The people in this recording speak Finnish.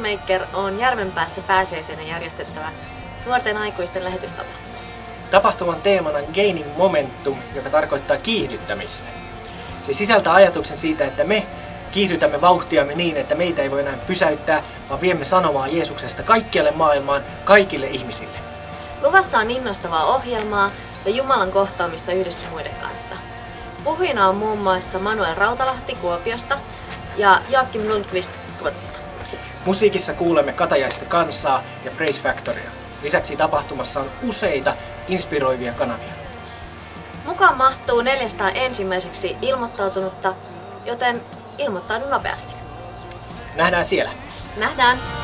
Filmmaker on Järvenpäässä pääsiäisenä järjestettävä nuorten aikuisten lähetystapahtuma. Tapahtuman teemana on Gaining Momentum, joka tarkoittaa kiihdyttämistä. Se sisältää ajatuksen siitä, että me kiihdytämme vauhtiamme niin, että meitä ei voi enää pysäyttää, vaan viemme sanomaa Jeesuksesta kaikkialle maailmaan, kaikille ihmisille. Luvassa on innostavaa ohjelmaa ja Jumalan kohtaamista yhdessä muiden kanssa. Puhujina on muun muassa Manuel Rautalahti Kuopiosta ja Joakim Lundqvist Ruotsista. Musiikissa kuulemme Katajaista kansaa ja Praise Factorya. Lisäksi tapahtumassa on useita inspiroivia kanavia. Mukaan mahtuu 400 ensimmäiseksi ilmoittautunutta, joten ilmoittaudu nopeasti. Nähdään siellä. Nähdään!